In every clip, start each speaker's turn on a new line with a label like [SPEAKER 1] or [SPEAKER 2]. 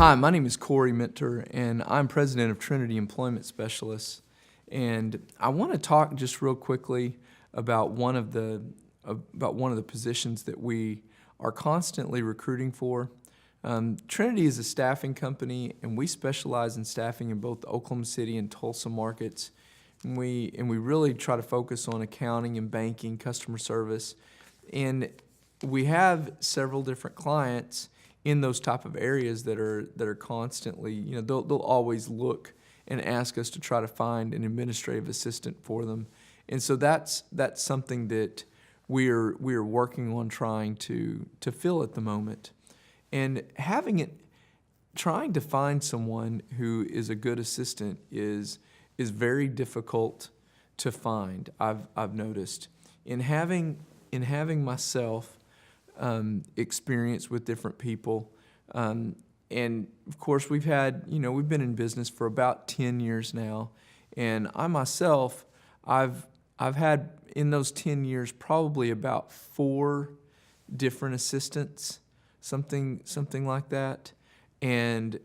[SPEAKER 1] Hi, my name is Corey Minter, and I'm president of Trinity Employment Specialists. And I want to talk just real quickly about one of the positions that we are constantly recruiting for. Trinity is a staffing company, and we specialize in staffing in both the Oklahoma City and Tulsa markets. And we really try to focus on accounting and banking, customer service, and we have several different clients in those type of areas that are constantly, they'll always look and ask us to try to find an administrative assistant for them. And so that's something that we're working on trying to fill at the moment. And trying to find someone who is a good assistant is very difficult to find. I've noticed in having myself experience with different people, and of course we've been in business for about 10 years now, and I myself I've had in those 10 years probably about 4 different assistants, something like that. And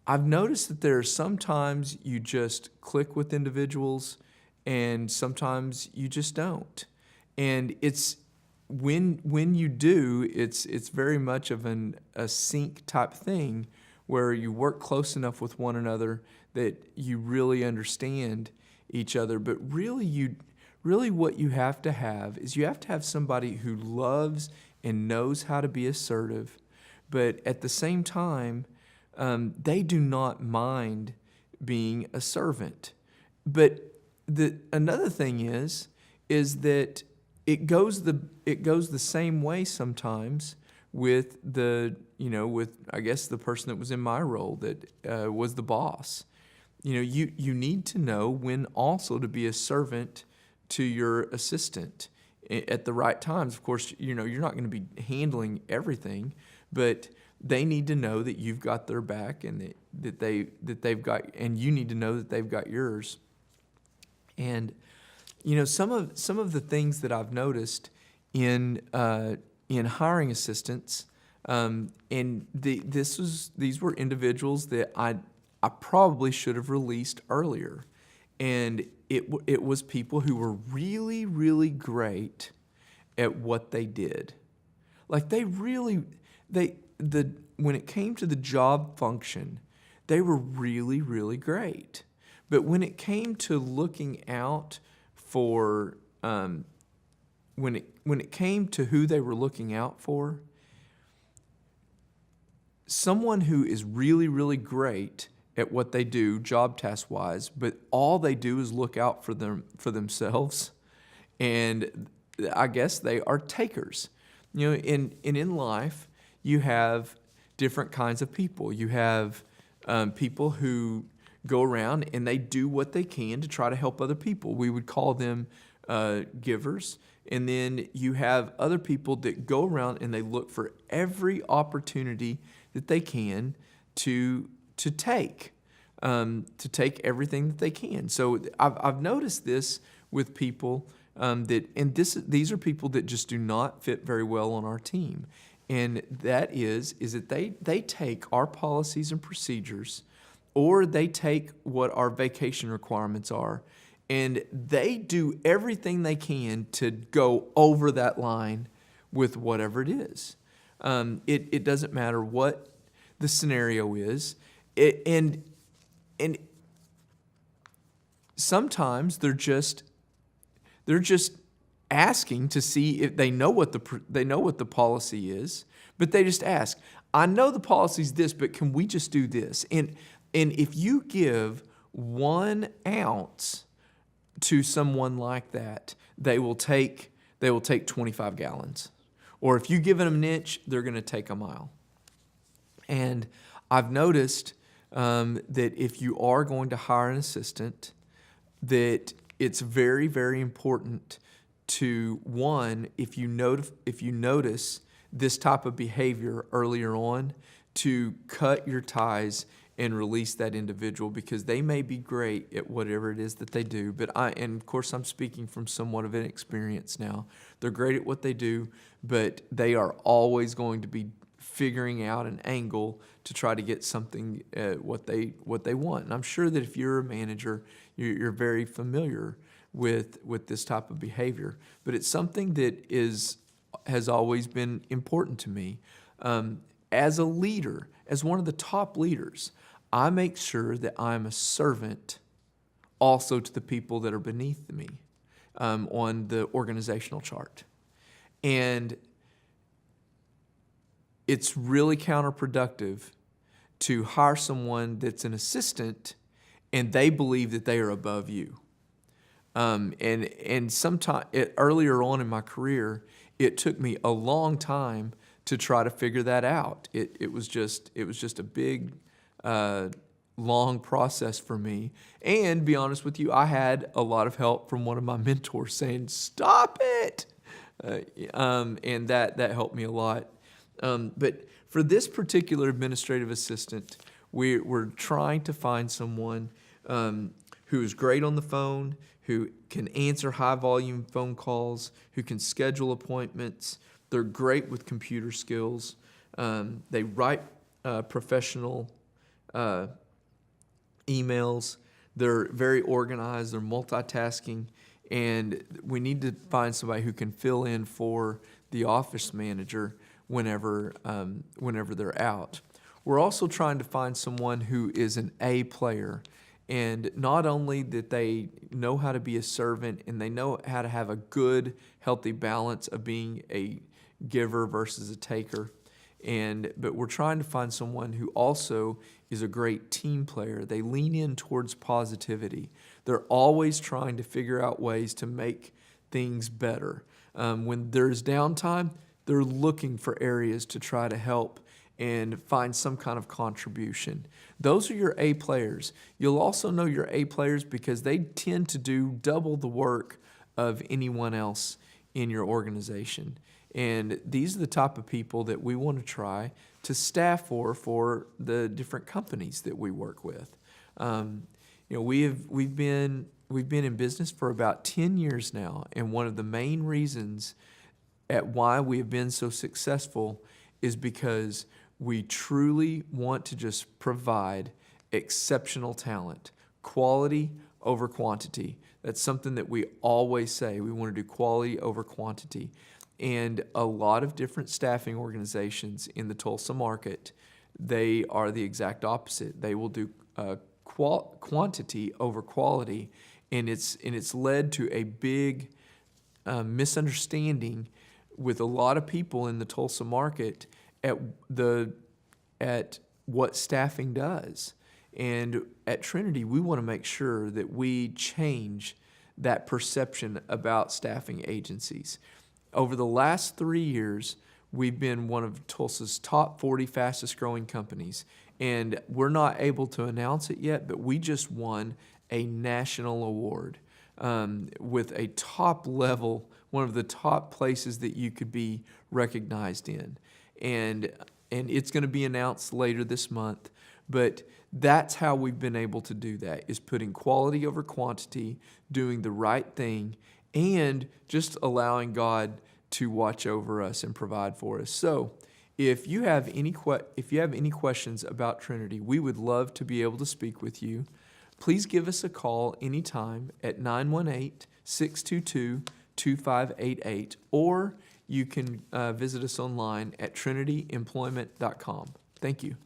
[SPEAKER 1] I've noticed that there are sometimes you just click with individuals and sometimes you just don't. And it's when you do, it's very much of a sync type thing where you work close enough with one another that you really understand each other. But really what you have to have is you have to have somebody who loves and knows how to be assertive, but at the same time, they do not mind being a servant. But another thing is that it goes the same way sometimes with I guess the person that was in my role that was the boss. You need to know when also to be a servant to your assistant at the right times. Of course, you're not going to be handling everything, but they need to know that you've got their back and that they've got, and you need to know that they've got yours. And some of the things that I've noticed in hiring assistants, and these were individuals that I probably should have released earlier, and it was people who were really, really great at what they did. Like when it came to the job function, they were really, really great. But when it came to looking out for when it came to who they were looking out for, someone who is really, really great at what they do, job task wise, but all they do is look out for themselves, and I guess they are takers. In life, you have different kinds of people. You have people who go around and they do what they can to try to help other people. We would call them givers. And then you have other people that go around and they look for every opportunity that they can to take everything that they can. So I've noticed this with people these are people that just do not fit very well on our team. And that is that they take our policies and procedures, or they take what our vacation requirements are, and they do everything they can to go over that line with whatever it is. It doesn't matter what the scenario is. And sometimes they're just asking to see if they know what the policy is, but they just ask, I know the policy's this, but can we just do this? And if you give 1 ounce to someone like that, they will take 25 gallons. Or if you give them an inch, they're going to take a mile. And I've noticed that if you are going to hire an assistant, that it's very, very important to, one, if you notice this type of behavior earlier on, to cut your ties and release that individual, because they may be great at whatever it is that they do. And of course I'm speaking from somewhat of an experience now. They're great at what they do, but they are always going to be figuring out an angle to try to get something what they want. And I'm sure that if you're a manager, you're very familiar with this type of behavior. But it's something that has always been important to me. As a leader, as one of the top leaders, I make sure that I'm a servant also to the people that are beneath me on the organizational chart. And it's really counterproductive to hire someone that's an assistant and they believe that they are above you. And sometime earlier on in my career, it took me a long time to try to figure that out. It was just a big, long process for me. And to be honest with you, I had a lot of help from one of my mentors saying, "Stop it," and that helped me a lot. But for this particular administrative assistant, we're trying to find someone who is great on the phone, who can answer high-volume phone calls, who can schedule appointments. They're great with computer skills. They write professional emails. They're very organized. They're multitasking. And we need to find somebody who can fill in for the office manager whenever they're out. We're also trying to find someone who is an A player. And not only that they know how to be a servant and they know how to have a good, healthy balance of being a giver versus a taker, but we're trying to find someone who also is a great team player. They lean in towards positivity. They're always trying to figure out ways to make things better. When there's downtime, they're looking for areas to try to help and find some kind of contribution. Those are your A players. You'll also know your A players because they tend to do double the work of anyone else in your organization. And these are the type of people that we want to try to staff for the different companies that we work with. We've been in business for about 10 years now, and one of the main reasons at why we have been so successful is because we truly want to just provide exceptional talent, quality over quantity. That's something that we always say. We want to do quality over quantity. And a lot of different staffing organizations in the Tulsa market, they are the exact opposite. They will do quantity over quality, and it's led to a big misunderstanding with a lot of people in the Tulsa market at what staffing does. And at Trinity, we want to make sure that we change that perception about staffing agencies. Over the last 3 years, we've been one of Tulsa's top 40 fastest growing companies. And we're not able to announce it yet, but we just won a national award with a top level, one of the top places that you could be recognized in. And it's going to be announced later this month. But that's how we've been able to do that, is putting quality over quantity, doing the right thing, and just allowing God to watch over us and provide for us. So if you have any questions about Trinity, we would love to be able to speak with you. Please give us a call anytime at 918-622-2588, or you can visit us online at trinityemployment.com. Thank you.